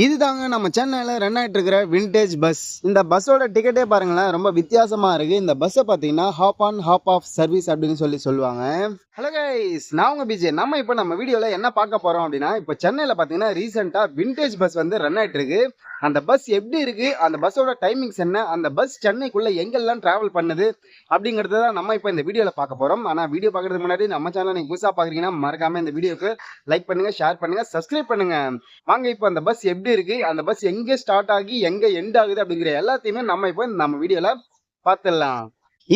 இதுதாங்க நம்ம சென்னையில் ரன் ஆகிட்டு இருக்கிற விண்டேஜ் பஸ். இந்த பஸ்ஸோட டிக்கெட்டே பாருங்களேன், ரொம்ப வித்தியாசமா இருக்கு. இந்த பஸ்ஸை பார்த்தீங்கன்னா hop on hop off service அப்படின்னு சொல்லுவாங்க. ஹலோ கைஸ், நான் உங்க பிஜே. நம்ம வீடியோவில் என்ன பார்க்க போறோம் அப்படின்னா, இப்போ சென்னையில் பார்த்தீங்கன்னா ரீசெண்டாக விண்டேஜ் பஸ் வந்து ரன் ஆகிட்டு இருக்கு. அந்த பஸ் எப்படி இருக்கு, அந்த பஸ்ஸோட டைமிங்ஸ் என்ன, அந்த பஸ் சென்னைக்குள்ள எங்கெல்லாம் டிராவல் பண்ணுது அப்படிங்கிறத தான் நம்ம இப்போ இந்த வீடியோவில் பார்க்க போறோம். ஆனால் வீடியோ பார்க்கறதுக்கு முன்னாடி நம்ம சேனல் நீங்கள் புதுசாக பார்க்குறீங்கன்னா மறக்காம இந்த வீடியோக்கு லைக் பண்ணுங்க, ஷேர் பண்ணுங்க, சப்ஸ்கிரைப் பண்ணுங்க. வாங்க இப்போ அந்த பஸ் எப்படி இருக்கு, அந்த பஸ் எங்க ஸ்டார்ட் ஆகி எங்க எண்ட் ஆகுது அப்படிங்கிற எல்லாத்தையுமே நம்ம இப்போ நம்ம வீடியோல பார்த்துடலாம்.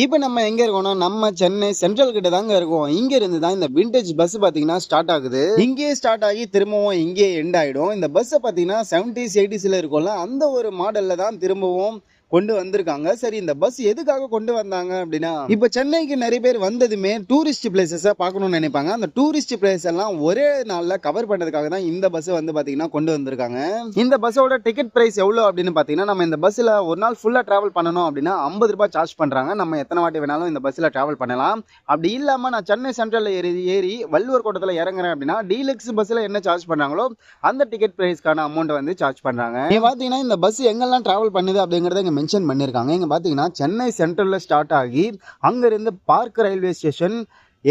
இப்போ நம்ம எங்க இருக்கோம்னா, நம்ம சென்னை சென்ட்ரல் கிட்ட தாங்க இருக்கோம். இங்க இருந்து தான் இந்த விண்டேஜ் பஸ் பாத்தீங்கன்னா ஸ்டார்ட் ஆகுது. இங்கே ஸ்டார்ட் ஆகி திரும்பவும் இங்கே எண்ட் ஆயிடும். இந்த பஸ் பாத்தீங்கன்னா 70s 80sல இருக்கும்ல, அந்த ஒரு மாடல்ல தான் திரும்பவும் கொண்டு வந்திருக்காங்க. சரி, இந்த பஸ் எதுக்காக கொண்டு வந்தாங்க அப்படின்னா, இப்ப சென்னைக்கு நிறைய பேர் வந்ததுமே டூரிஸ்ட் பிளேசஸ் பார்க்கணும்னு நினைப்பாங்க. அந்த டூரிஸ்ட் பிளேஸ் எல்லாம் ஒரே நாள்ல கவர் பண்ணதுக்காக தான் இந்த பஸ் வந்து பாத்தீங்கன்னா கொண்டு வந்திருக்காங்க. இந்த பஸ்ஸோட டிக்கெட் பிரைஸ் எவ்வளவு அப்படின்னு பாத்தீங்கன்னா, நம்ம இந்த பஸ்ல ஒரு நாள் ஃபுல்லா டிராவல் பண்ணணும் அப்படின்னா 50 ரூபாய் சார்ஜ் பண்றாங்க. நம்ம எத்தனை வாட்டி வேணாலும் இந்த பஸ்ல டிராவல் பண்ணலாம். அப்படி இல்லாம நான் சென்னை சென்ட்ரல்ல ஏறி வள்ளுவர் கோட்டத்துல இறங்குறேன் அப்படின்னா டீலக்ஸ் பஸ்ல என்ன சார்ஜ் பண்றாங்களோ அந்த டிக்கெட் பிரைஸ்க்கான அமௌண்ட் வந்து சார்ஜ் பண்றாங்க. நீங்க பாத்தீங்கன்னா இந்த பஸ் எங்கெல்லாம் டிராவல் பண்ணுது அப்படிங்கறத மென்ஷன் பண்ணிருக்காங்க. இங்க பாத்தீங்கன்னா சென்னை சென்ட்ரல்ல ஸ்டார்ட் ஆகி அங்க இருந்து park railway station,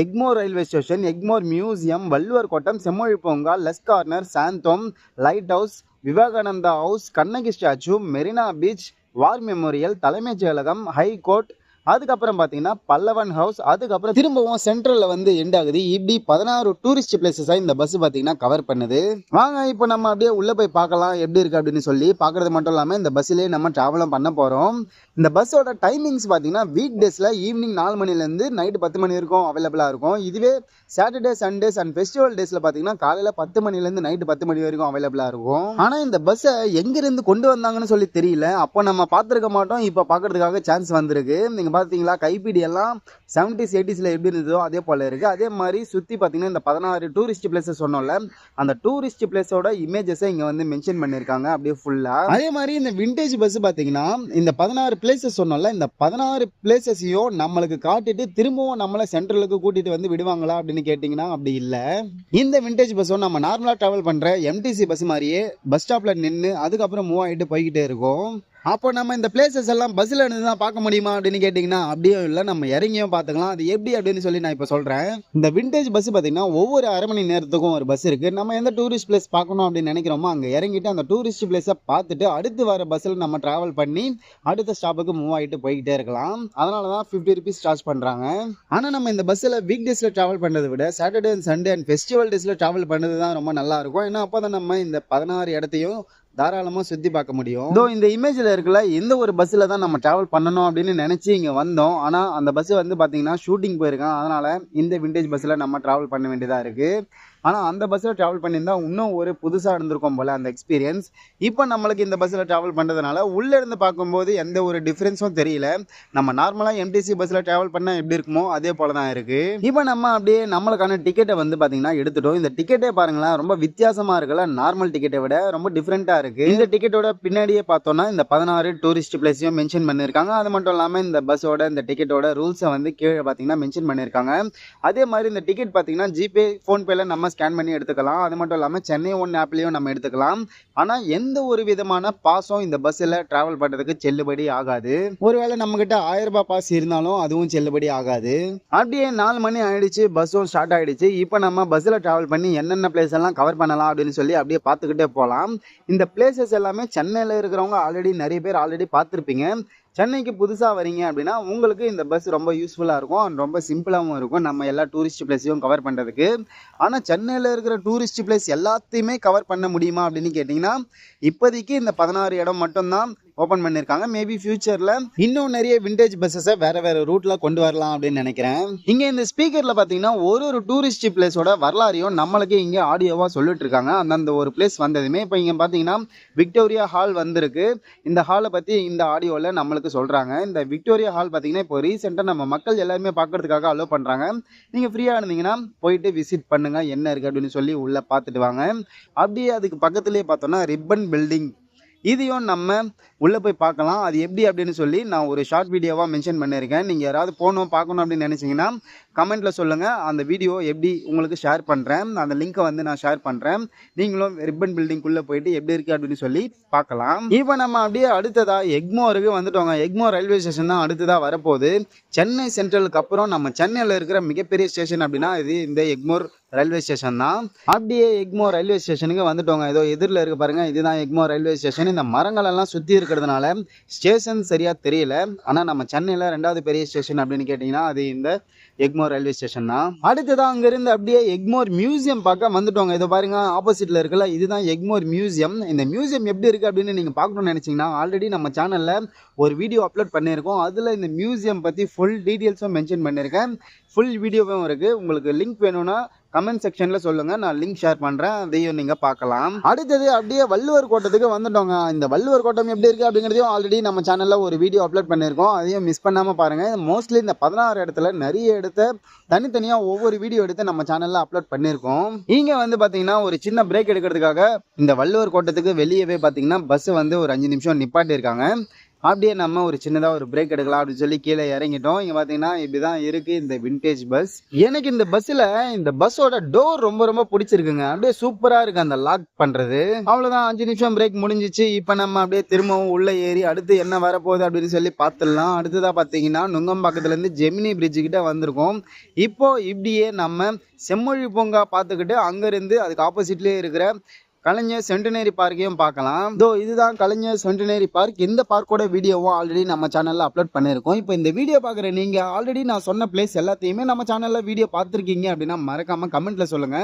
Egmore railway station, Egmore museum, Valluvar Kottam, Semmozhi Poonga, Luz corner, Santhome, light house, Vivekananda house, Kannagi statue, Marina beach, war memorial, தலைமைச் செயலகம், ஹை கோர்ட், அதுக்கப்புறம் பார்த்தீங்கன்னா பல்லவன் ஹவுஸ், அதுக்கப்புறம் திரும்பவும் சென்ட்ரல்ல வந்து எண்ட் ஆகுது. இப்படி 16 டூரிஸ்ட் பிளேசஸா இந்த பஸ் பார்த்தீங்கன்னா கவர் பண்ணுது. வாங்க இப்போ நம்ம அப்படியே உள்ள போய் பார்க்கலாம் எப்படி இருக்கு அப்படின்னு சொல்லி. பார்க்கறது மட்டும் இல்லாமல் இந்த பஸ்லேயே நம்ம டிராவலும் பண்ண போறோம். இந்த பஸ்ஸோட டைமிங்ஸ் பார்த்தீங்கன்னா வீக் டேஸ்ல ஈவினிங் 4 மணிலேருந்து நைட்டு 10 மணி வரைக்கும் அவைலபிளா இருக்கும். இதுவே சாட்டர்டே சண்டேஸ் அண்ட் ஃபெஸ்டிவல் டேஸ்ல பார்த்தீங்கன்னா காலையில 10 மணிலேருந்து நைட்டு 10 மணி வரைக்கும் அவைலபிளா இருக்கும். ஆனால் இந்த பஸ்ஸை எங்கிருந்து கொண்டு வந்தாங்கன்னு சொல்லி தெரியல. அப்போ நம்ம பார்த்துருக்க மாட்டோம், இப்போ பார்க்கறதுக்காக சான்ஸ் வந்திருக்கு. நீங்க பாத்தீங்களா, கைப்பிடி எல்லாம் 70s 80sல எப்படி இருந்ததோ அதே போல இருக்கு. அதே மாதிரி சுத்தி பாத்தீங்கன்னா இந்த 16 டூரிஸ்ட் பிளேசஸ் சொன்னோம்ல, அந்த டூரிஸ்ட் பிளேஸோட இமேஜஸ் இங்க வந்து மென்ஷன் பண்ணிருக்காங்க அப்படியே ஃபுல்லா. அதே மாதிரி இந்த விண்டேஜ் பஸ் பாத்தீங்கன்னா இந்த 16 பிளேசஸ் சொன்னோம்ல, இந்த 16 பிளேசஸையும் நம்மளுக்கு காட்டிட்டு திரும்பவும் நம்மள சென்ட்ரலுக்கு கூட்டிட்டு வந்து விடுவாங்களா அப்படின்னு கேட்டீங்கன்னா அப்படி இல்ல. இந்த விண்டேஜ் பஸ்ஸும் நம்ம நார்மலா டிராவல் பண்ற எம்டிசி பஸ் மாதிரியே பஸ் ஸ்டாப்ல நின்று அதுக்கப்புறம் மூவ் ஆகிட்டு போய்கிட்டே இருக்கும். அப்போ நம்ம இந்த பிளேசஸ் எல்லாம் பஸ்ல இருந்து தான் பார்க்க முடியுமா அப்படின்னு கேட்டிங்கன்னா அப்படியே இல்லை, நம்ம இறங்கியும் பார்த்துக்கலாம். அது எப்படி அப்படின்னு சொல்லி நான் இப்போ சொல்கிறேன். இந்த விண்டேஜ் பஸ் பார்த்தீங்கன்னா ஒவ்வொரு அரை மணி நேரத்துக்கும் ஒரு பஸ் இருக்குது. நம்ம எந்த டூரிஸ்ட் பிளேஸ் பார்க்கணும் அப்படின்னு நினைக்கிறோமோ அங்கே இறங்கிட்டு அந்த டூரிஸ்ட் பிளேஸை பார்த்துட்டு அடுத்து வர பஸ்ஸில் நம்ம ட்ராவல் பண்ணி அடுத்த ஸ்டாப்புக்கு மூவ் ஆகிட்டு போய்கிட்டே இருக்கலாம். அதனால தான் 50 ருபீஸ் சார்ஜ் பண்ணுறாங்க. ஆனால் நம்ம இந்த பஸ்ஸில் வீக் டேஸில் ட்ராவல் பண்ணுறதை விட Saturday and Sunday and festival டேஸில் ட்ராவல் பண்ணுறது தான் ரொம்ப நல்லா இருக்கும். ஏன்னா அப்போ தான் நம்ம இந்த 16 இடத்தையும் தாராளமாக சுற்றி பார்க்க முடியும். இதோ இந்த இமேஜில் இருக்கல, இந்த ஒரு பஸ்ஸில் தான் நம்ம ட்ராவல் பண்ணணும் அப்படின்னு நினச்சி இங்கே வந்தோம். ஆனால் அந்த பஸ் வந்து பார்த்தீங்கன்னா ஷூட்டிங் போயிருக்கான். அதனால் இந்த விண்டேஜ் பஸ்ஸில் நம்ம ட்ராவல் பண்ண வேண்டியதாக இருக்குது. ஆனால் அந்த பஸ்ஸில் ட்ராவல் பண்ணியிருந்தா இன்னும் ஒரு புதுசாக இருந்திருக்கும் போல் அந்த எக்ஸ்பீரியன்ஸ். இப்போ நம்மளுக்கு இந்த பஸ்ஸில் ட்ராவல் பண்ணுறதுனால உள்ளே இருந்து பார்க்கும்போது எந்த ஒரு டிஃப்ரென்ஸும் தெரியல. நம்ம நார்மலாக எம்டிசி பஸ்ஸில் ட்ராவல் பண்ணால் எப்படி இருக்குமோ அதே போல தான் இருக்குது. இப்போ நம்ம அப்படியே நம்மளுக்கான டிக்கெட்டை வந்து பார்த்தீங்கன்னா எடுத்துட்டோம். இந்த டிக்கெட்டே பாருங்களேன், ரொம்ப வித்தியாசமாக இருக்குல்ல, நார்மல் டிக்கெட்டை விட ரொம்ப டிஃப்ரெண்ட்டாக இருக்குது. இந்த டிக்கெட்டோட பின்னாடியே பார்த்தோம்னா இந்த 16 டூரிஸ்ட் பிளேஸையும் மென்ஷன் பண்ணியிருக்காங்க. அது மட்டும் இல்லாமல் இந்த பஸ்ஸோட இந்த டிக்கெட்டோட ரூல்ஸை வந்து கீழே பார்த்தீங்கன்னா மென்ஷன் பண்ணியிருக்காங்க. அதே மாதிரி இந்த டிக்கெட் பார்த்தீங்கன்னா ஜிபே, ஃபோன்பேல நம்ம ஸ்கேன் பண்ணி எடுத்துக்கலாம். அது மட்டும் இல்லாமல் சென்னை ஒன் ஆப்லேயும் நம்ம எடுத்துக்கலாம். ஆனால் எந்த ஒரு விதமான பாஸும் இந்த பஸ்ஸில் ட்ராவல் பண்ணுறதுக்கு செல்லுபடி ஆகாது. ஒருவேளை நம்மகிட்ட 1000 ரூபாய் பாஸ் இருந்தாலும் அதுவும் செல்லுபடி ஆகாது. அப்படியே 4 மணி ஆயிடுச்சு, பஸ்ஸும் ஸ்டார்ட் ஆயிடுச்சு. இப்போ நம்ம பஸ்ஸில் ட்ராவல் பண்ணி என்னென்ன பிளேஸ் எல்லாம் கவர் பண்ணலாம் அப்படின்னு சொல்லி அப்படியே பார்த்துக்கிட்டே போகலாம். இந்த பிளேசஸ் எல்லாமே சென்னையில் இருக்கிறவங்க நிறைய பேர் ஆல்ரெடி பார்த்துருப்பீங்க. சென்னைக்கு புதுசாக வரீங்க அப்படின்னா உங்களுக்கு இந்த பஸ் ரொம்ப யூஸ்ஃபுல்லாக இருக்கும் அண்ட் ரொம்ப சிம்பிளாகவும் இருக்கும் நம்ம எல்லா டூரிஸ்ட் பிளேஸையும் கவர் பண்ணுறதுக்கு. ஆனால் சென்னையில் இருக்கிற டூரிஸ்ட் பிளேஸ் எல்லாத்தையுமே கவர் பண்ண முடியுமா அப்படின்னு கேட்டிங்கன்னா இப்போதைக்கு இந்த 16 இடம் மட்டும்தான் ஓப்பன் பண்ணியிருக்காங்க. மேபி ஃபியூச்சரில் இன்னும் நிறைய விண்டேஜ் பஸ்ஸஸை வேறு ரூட்டில் கொண்டு வரலாம் அப்படின்னு நினைக்கிறேன். இங்கே இந்த ஸ்பீக்கரில் பார்த்தீங்கன்னா ஒரு டூரிஸ்ட் பிளேஸோட வரலாறையும் நம்மளுக்கு இங்கே ஆடியோவாக சொல்லிட்டு இருக்காங்க. அந்தந்த ஒரு பிளேஸ் வந்ததுமே இப்போ இங்கே பார்த்தீங்கன்னா விக்டோரியா ஹால் வந்திருக்கு. இந்த ஹாலை பற்றி இந்த ஆடியோவில் நம்மளுக்கு சொல்கிறாங்க. இந்த விக்டோரியா ஹால் பார்த்தீங்கன்னா இப்போ ரீசெண்டாக நம்ம மக்கள் எல்லாருமே பார்க்கறதுக்காக அலோவ் பண்ணுறாங்க. நீங்கள் ஃப்ரீயாக இருந்தீங்கன்னா போயிட்டு விசிட் பண்ணுங்கள், என்ன இருக்குது அப்படின்னு சொல்லி உள்ளே பார்த்துட்டு வாங்க. அப்படியே அதுக்கு பக்கத்துலேயே பார்த்தோன்னா ரிப்பன் பில்டிங். இதையும் நம்ம உள்ளே போய் பார்க்கலாம். அது எப்படி அப்படின்னு சொல்லி நான் ஒரு ஷார்ட் வீடியோவாக மென்ஷன் பண்ணியிருக்கேன். நீங்கள் யாராவது போகணும் பார்க்கணும் அப்படின்னு நினச்சிங்கன்னா கமெண்ட்டில் சொல்லுங்கள். அந்த வீடியோ எப்படி உங்களுக்கு ஷேர் பண்ணுறேன். அந்த லிங்க்கை வந்து நான் ஷேர் பண்ணுறேன். நீங்களும் ரிப்பன் பில்டிங்குள்ளே போயிட்டு எப்படி இருக்குது அப்படின்னு சொல்லி பார்க்கலாம். இப்போ நம்ம அப்படியே அடுத்ததாக எக்மோருக்கு வந்துட்டோங்க. எக்மோர் ரயில்வே ஸ்டேஷன் தான் அடுத்ததாக வரப்போகுது. சென்னை சென்ட்ரலுக்கு அப்புறம் நம்ம சென்னையில் இருக்கிற மிகப்பெரிய ஸ்டேஷன் அப்படின்னா இது இந்த எக்மோர் ரயில்வே ஸ்டேஷன் தான். அப்படியே எக்மோர் ரயில்வே ஸ்டேஷனுக்கு வந்துட்டோங்க. ஏதோ எதிரில் இருக்க பாருங்க, இதுதான் எக்மோர் ரயில்வே ஸ்டேஷன். இந்த மரங்கள் எல்லாம் சுற்றி இருக்கிறதுனால ஸ்டேஷன் சரியா தெரியல. ஆனால் நம்ம சென்னையில் 2வது பெரிய ஸ்டேஷன் அப்படின்னு கேட்டிங்கன்னா அது இந்த எக்மோர் ரயில்வே ஸ்டேஷன் தான். அடுத்ததான் அங்கிருந்து அப்படியே எக்மோர் மியூசியம் பார்க்க வந்துட்டோங்க. இதை பாருங்க, ஆப்போசிட்ல இருக்குல்ல, இதுதான் எக்மோர் மியூசியம். இந்த மியூசியம் எப்படி இருக்கு அப்படின்னு நீங்க பார்க்கணும்னு நினைச்சீங்கன்னா ஆல்ரெடி நம்ம சேனல்ல ஒரு வீடியோ அப்லோட் பண்ணியிருக்கோம். அதுல இந்த மியூசியம் பத்தி ஃபுல் டீட்டெயில்ஸும் மென்ஷன் பண்ணியிருக்கேன். ஃபுல் வீடியோவும் இருக்கு. உங்களுக்கு லிங்க் வேணும்னா கமெண்ட் செக்ஷன்ல சொல்லுங்க, நான் லிங்க் ஷேர் பண்றேன், அதையும் நீங்க பார்க்கலாம். அடுத்தது அப்படியே வள்ளுவர் கோட்டத்துக்கு வந்துட்டோங்க. இந்த வள்ளுவர் கோட்டம் எப்படி இருக்கு அப்படிங்கிறதையும் ஆல்ரெடி நம்ம சேனல்ல ஒரு வீடியோ அப்லோட் பண்ணியிருக்கோம். அதையும் மிஸ் பண்ணாம பாருங்க. மோஸ்ட்லி இந்த 16 இடத்துல நிறைய இடத்த தனித்தனியா ஒவ்வொரு வீடியோ எடுத்து நம்ம சேனல்ல அப்லோட் பண்ணியிருக்கோம். இங்க வந்து பாத்தீங்கன்னா ஒரு சின்ன பிரேக் எடுக்கிறதுக்காக இந்த வள்ளுவர் கோட்டத்துக்கு வெளியவே பாத்தீங்கன்னா பஸ் வந்து ஒரு 5 நிமிஷம் நிப்பாட்டி இருக்காங்க. அப்படியே நம்ம ஒரு சின்னதாக ஒரு பிரேக் எடுக்கலாம் அப்படின்னு சொல்லி கீழே இறங்கிட்டோம். இங்கே பார்த்தீங்கன்னா இப்படி தான் இருக்குது இந்த விண்டேஜ் பஸ். எனக்கு இந்த பஸ்ஸில் இந்த பஸ்ஸோட டோர் ரொம்ப ரொம்ப பிடிச்சிருக்குங்க. அப்படியே சூப்பராக இருக்குது அந்த லாக் பண்ணுறது. அவ்வளோதான், 5 நிமிஷம் பிரேக் முடிஞ்சிச்சு. இப்போ நம்ம அப்படியே திரும்பவும் உள்ளே ஏறி அடுத்து என்ன வரப்போகுது அப்படின்னு சொல்லி பார்த்துடலாம். அடுத்ததாக பார்த்தீங்கன்னா நுங்கம்பாக்கத்துலேருந்து ஜெமினி பிரிட்ஜு கிட்ட வந்திருக்கோம். இப்போ இப்படியே நம்ம செம்மொழி பூங்கா பார்த்துக்கிட்டு அங்கேருந்து அதுக்கு ஆப்போசிட்லேயே இருக்கிற கலைஞர் சென்டினரி பார்க்கையும் பார்க்கலாம். இதுதான் கலைஞர் சென்டினரி பார்க். இந்த பார்க்கோட வீடியோவும் ஆல்ரெடி நம்ம சேனல்ல அப்லோட் பண்ணியிருக்கோம். இப்போ இந்த வீடியோ பார்க்குற நீங்க ஆல்ரெடி நான் சொன்ன பிளேஸ் எல்லாத்தையுமே நம்ம சேனல்ல வீடியோ பார்த்துருக்கீங்க அப்படின்னா மறக்காம கமெண்ட்ல சொல்லுங்க.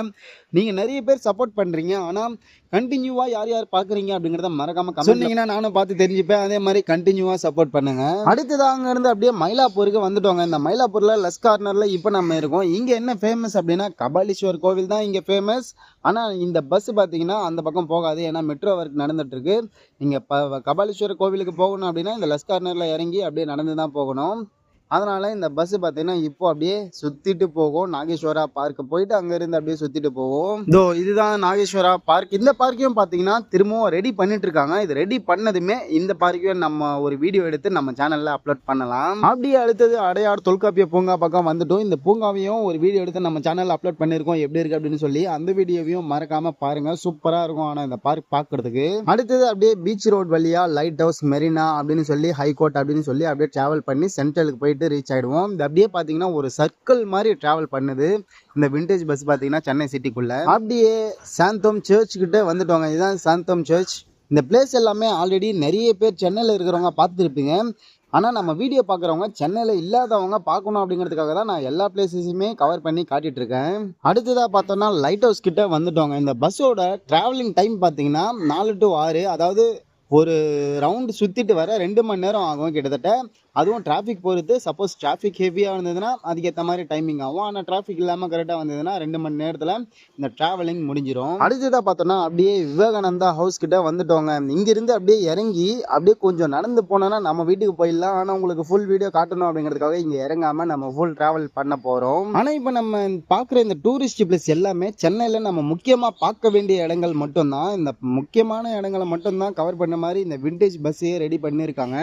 நீங்க நிறைய பேர் சப்போர்ட் பண்றீங்க, ஆனா கண்டினியூவா யார் யார் பாக்குறீங்க அப்படிங்கறத மறக்காம சொன்னீங்கன்னா நானும் பார்த்து தெரிஞ்சுப்பேன். அதே மாதிரி கண்டினியூவா சப்போர்ட் பண்ணுங்க. அடுத்தது அங்க இருந்து அப்படியே மயிலாப்பூருக்கு வந்துட்டோங்க. இந்த மயிலாப்பூர்ல லஸ் கார்னர்ல இப்போ நம்ம இருக்கோம். இங்க என்ன ஃபேமஸ் அப்படின்னா கபாலீஸ்வர் கோவில் தான் இங்க ஃபேமஸ். ஆனா இந்த பஸ் பாத்தீங்கன்னா அந்த பக்கம் போகாது, ஏன்னா மெட்ரோ ஒர்க் நடந்துட்டு இருக்கு. நீங்க கபாலீஸ்வரர் கோவிலுக்கு போகணும் அப்படின்னா இந்த லஸ் கார்னர்ல இறங்கி அப்படியே நடந்து தான் போகணும். அதனால இந்த பஸ் பார்த்தீங்கன்னா இப்போ அப்படியே சுத்திட்டு போகும். நாகேஸ்வரா பார்க் போயிட்டு அங்கிருந்து அப்படியே சுத்திட்டு போவோம். இதுதான் நாகேஸ்வரா பார்க். இந்த பார்க்கையும் பார்த்தீங்கன்னா திரும்பவும் ரெடி பண்ணிட்டு இருக்காங்க. இது ரெடி பண்ணதுமே இந்த பார்க்கையும் நம்ம ஒரு வீடியோ எடுத்து நம்ம சேனல்ல அப்லோட் பண்ணலாம். அப்படியே அடுத்தது அடையார் தொல்காப்பிய பூங்கா பக்கம் வந்துட்டோம். இந்த பூங்காவையும் ஒரு வீடியோ எடுத்து நம்ம சேனல்ல அப்லோட் பண்ணிருக்கோம், எப்படி இருக்கு அப்படின்னு சொல்லி. அந்த வீடியோவையும் மறக்காம பாருங்க, சூப்பரா இருக்கும். ஆனா இந்த பார்க் பார்க்கறதுக்கு அடுத்தது அப்படியே பீச் ரோட் வழியா லைட் ஹவுஸ், மெரினா அப்படின்னு சொல்லி, ஹைகோர்ட் அப்படின்னு சொல்லி அப்படியே டிராவல் பண்ணி சென்ட்ரலுக்கு போயிட்டு ரீச் ஆயிடுவோம். இது அப்படியே பாத்தீங்கன்னா ஒரு சர்க்கிள் மாதிரி டிராவல் பண்ணுது இந்த விண்டேஜ் பஸ் பாத்தீங்கன்னா சென்னை சிட்டிக்குள்ள. அப்படியே சாந்தோம் சர்ச் கிட்ட வந்துட்டோங்க. இதுதான் சாந்தோம் சர்ச். இந்த பிளேஸ் எல்லாமே ஆல்ரெடி நிறைய பேர் சென்னையில் இருக்கிறவங்க பார்த்துருப்பீங்க. ஆனால் நம்ம வீடியோ பார்க்குறவங்க சென்னையில் இல்லாதவங்க பார்க்கணும் அப்படிங்கிறதுக்காக தான் நான் எல்லா பிளேஸஸுமே கவர் பண்ணி காட்டிட்டு இருக்கேன். அடுத்ததாக பார்த்தோம்னா லைட் ஹவுஸ் கிட்ட வந்துட்டோங்க. இந்த பஸ்ஸோட டிராவலிங் டைம் பார்த்தீங்கன்னா 4 to 6, அதாவது ஒரு ரவுண்டு சுற்றிட்டு வர 2 மணி நேரம் ஆகும் கிட்டத்தட்ட. அதுவும் டிராஃபிக் பொறுத்து. சப்போஸ் டிராஃபிக் ஹெவியாக இருந்ததுன்னா அதுக்கேற்ற மாதிரி டைமிங் ஆகும். ஆனால் டிராஃபிக் இல்லாமல் கரெக்டாக வந்ததுன்னா 2 மணி நேரத்தில் இந்த டிராவலிங் முடிஞ்சிடும். அடுத்ததாக பார்த்தோன்னா அப்படியே விவேகானந்தா ஹவுஸ் கிட்ட வந்துட்டோங்க. இங்கிருந்து அப்படியே இறங்கி அப்படியே கொஞ்சம் நடந்து போனோன்னா நம்ம வீட்டுக்கு போயிடலாம். ஆனால் உங்களுக்கு ஃபுல் வீடியோ காட்டணும் அப்படிங்கிறதுக்காக இங்கே இறங்காமல் நம்ம ஃபுல் டிராவல் பண்ண போகிறோம். ஆனால் இப்போ நம்ம பார்க்குற இந்த டூரிஸ்ட் பிளேஸ் எல்லாமே சென்னையில் நம்ம முக்கியமாக பார்க்க வேண்டிய இடங்கள் மட்டும்தான். இந்த முக்கியமான இடங்களை மட்டும்தான் கவர் பண்ண மாதிரி இந்த விண்டேஜ் பஸ்ஸையே ரெடி பண்ணியிருக்காங்க.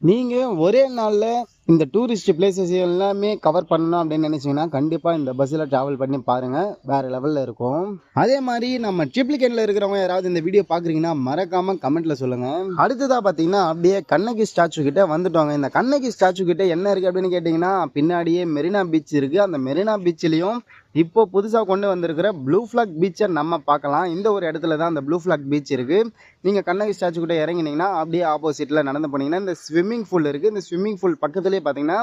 நீங்கள் ஒரே நாளில் இந்த டூரிஸ்ட் பிளேசஸ் எல்லாமே கவர் பண்ணணும் அப்படின்னு நினைச்சீங்கன்னா கண்டிப்பா இந்த பஸ்ல டிராவல் பண்ணி பாருங்க, வேற லெவல்ல இருக்கும். அதே மாதிரி நம்ம ட்ரிப்ளிகேட்ல இருக்கிறவங்க யாராவது இந்த வீடியோ பாக்குறீங்கன்னா மறக்காம கமெண்ட்ல சொல்லுங்க. அடுத்ததா பாத்தீங்கன்னா அப்படியே கண்ணகி ஸ்டாச்சு கிட்ட வந்துட்டோங்க. இந்த கண்ணகி ஸ்டாச்சு கிட்ட என்ன இருக்கு அப்படின்னு கேட்டீங்கன்னா பின்னாடியே மெரினா பீச் இருக்கு. அந்த மெரினா பீச்லயும் இப்போ புதுசா கொண்டு வந்திருக்கிற ப்ளூ ஃபிளாக் பீச்சை நம்ம பார்க்கலாம். இந்த ஒரு இடத்துல தான் அந்த ப்ளூ ஃபிளாக் பீச் இருக்கு. நீங்க கண்ணகி ஸ்டாச்சு கிட்ட இறங்கினீங்கன்னா அப்படியே ஆப்போசிட்ல நடந்து போனீங்கன்னா இந்த ஸ்விம்மிங் பூல் இருக்கு. இந்த ஸ்விம்மிங் பூல் பக்கத்துலேயே பார்த்தீங்கன்னா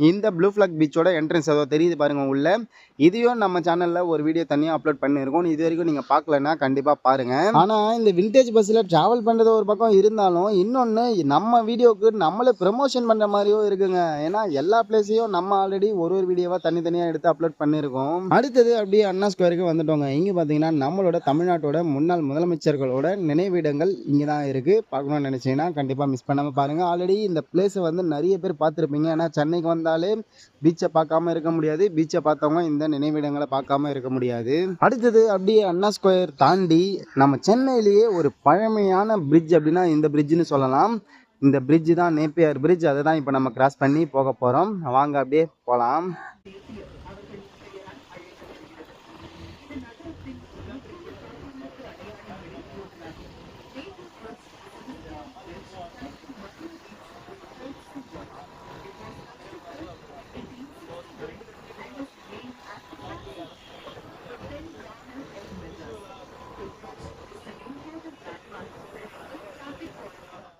இந்த ப்ளூ ஃபிளாக் பீச்சோட என்ட்ரன்ஸ் ஏதோ தெரியுது பாருங்க உள்ள. இதையும் நம்ம சேனல்ல ஒரு வீடியோ தனியாக அப்லோட் பண்ணியிருக்கோம். இது வரைக்கும் நீங்க பார்க்கலன்னா கண்டிப்பா பாருங்க. ஆனா இந்த விண்டேஜ் பஸ்ல டிராவல் பண்றது ஒரு பக்கம் இருந்தாலும் இன்னொன்னு நம்ம வீடியோக்கு நம்மளே ப்ரமோஷன் பண்ற மாதிரியும் இருக்குங்க. ஏன்னா எல்லா பிளேஸையும் நம்ம ஆல்ரெடி ஒரு வீடியோவா தனித்தனியா எடுத்து அப்லோட் பண்ணியிருக்கோம். அடுத்தது அப்படியே அண்ணா ஸ்கொயருக்கு வந்துட்டோங்க. இங்க பாத்தீங்கன்னா நம்மளோட தமிழ்நாட்டோட முன்னாள் முதலமைச்சர்களோட நினைவிடங்கள் இங்க தான் இருக்கு. பார்க்கணும்னு நினைச்சீங்கன்னா கண்டிப்பா மிஸ் பண்ணாம பாருங்க. ஆல்ரெடி இந்த பிளேஸை வந்து நிறைய பேர் பார்த்துருப்பீங்க. ஏன்னா சென்னைக்கு வந்தாலே பீச்சை பார்க்காம இருக்க முடியாது. பீச்சை பார்த்தவங்க இந்த இந்த நினைவிடங்களை பார்க்காம இருக்க முடியாது. அடுத்தது அப்படியே அண்ணா ஸ்கொயர் தாண்டி நம்ம சென்னையிலேயே ஒரு பழமையான பிரிட்ஜ் அப்படின்னா இந்த பிரிட்ஜ்னு சொல்லலாம். இந்த பிரிட்ஜ் தான் நேப்பியர் பிரிட்ஜ். அதை தான் இப்போ நம்ம கிராஸ் பண்ணி போக போகிறோம். வாங்க அப்படியே போகலாம்.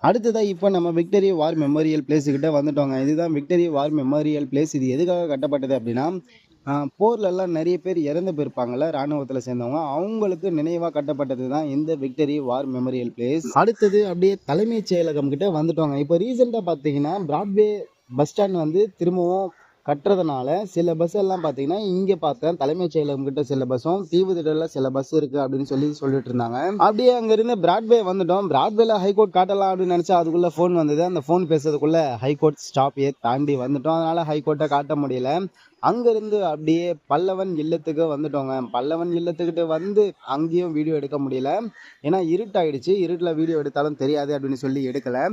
அடுத்ததாக இப்போ நம்ம விக்டரி வார் மெமோரியல் பிளேஸுக்கிட்ட வந்துட்டோங்க. இதுதான் விக்டரி வார் மெமோரியல் பிளேஸ். இது எதுக்காக கட்டப்பட்டது அப்படின்னா போர்லெல்லாம் நிறைய பேர் இறந்து போயிருப்பாங்கள்ல, இராணுவத்தில் சேர்ந்தவங்க, அவங்களுக்கு நினைவாக கட்டப்பட்டது தான் இந்த விக்டரி வார் மெமோரியல் பிளேஸ். அடுத்தது அப்படியே தலைமைச் செயலகம் கிட்ட வந்துட்டோங்க. இப்போ ரீசெண்டாக பார்த்தீங்கன்னா பிராட்வே பஸ் ஸ்டாண்ட் வந்து திரும்பவும் கட்டுறதுனால சில பஸ் எல்லாம் பார்த்தீங்கன்னா இங்கே பார்த்தேன் தலைமைச் செயலகம் கிட்ட சில பஸ்ஸும் தீவுத்திடல சில பஸ் இருக்குது அப்படின்னு சொல்லிட்டு இருந்தாங்க. அப்படியே அங்கேருந்து பிராட்வே வந்துட்டோம். பிராட்வேல ஹைகோர்ட் காட்டலாம் அப்படின்னு நினச்சா அதுக்குள்ளே ஃபோன் வந்தது. அந்த ஃபோன் பேசுறதுக்குள்ளே ஹைகோர்ட் ஸ்டாப்பையே தாண்டி வந்துட்டோம். அதனால் ஹைகோர்ட்டை காட்ட முடியல. அங்கேருந்து அப்படியே பல்லவன் இல்லத்துக்கு வந்துட்டோங்க. பல்லவன் இல்லத்துக்கிட்ட வந்து அங்கேயும் வீடியோ எடுக்க முடியல, ஏன்னா இருட்டாயிடுச்சு. இருட்டில் வீடியோ எடுத்தாலும் தெரியாது அப்படின்னு சொல்லி எடுக்கலை.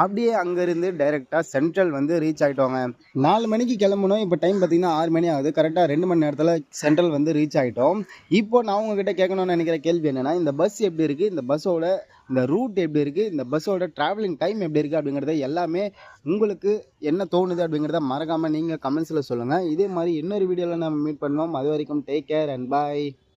அப்படியே அங்கேருந்து டைரெக்டாக சென்ட்ரல் வந்து ரீச் ஆகிட்டோங்க. 4 மணிக்கு கிளம்பணும். இப்போ டைம் பார்த்தீங்கன்னா 6 மணி ஆகுது. கரெக்டாக 2 மணி நேரத்தில் சென்ட்ரல் வந்து ரீச் ஆகிட்டோம். இப்போ நான் உங்ககிட்ட கேட்கணும்னு நினைக்கிற கேள்வி என்னென்னா, இந்த பஸ் எப்படி இருக்குது, இந்த பஸ்ஸோட இந்த ரூட் எப்படி இருக்குது, இந்த பஸ்ஸோட ட்ராவலிங் டைம் எப்படி இருக்குது அப்படிங்கிறத எல்லாமே உங்களுக்கு என்ன தோணுது அப்படிங்கிறத மறக்காமல் நீங்கள் கமெண்ட்ஸில் சொல்லுங்கள். இதே மாதிரி இன்னொரு வீடியோவில் நம்ம மீட் பண்ணுவோம். அது வரைக்கும் டேக் கேர் அண்ட் பாய்.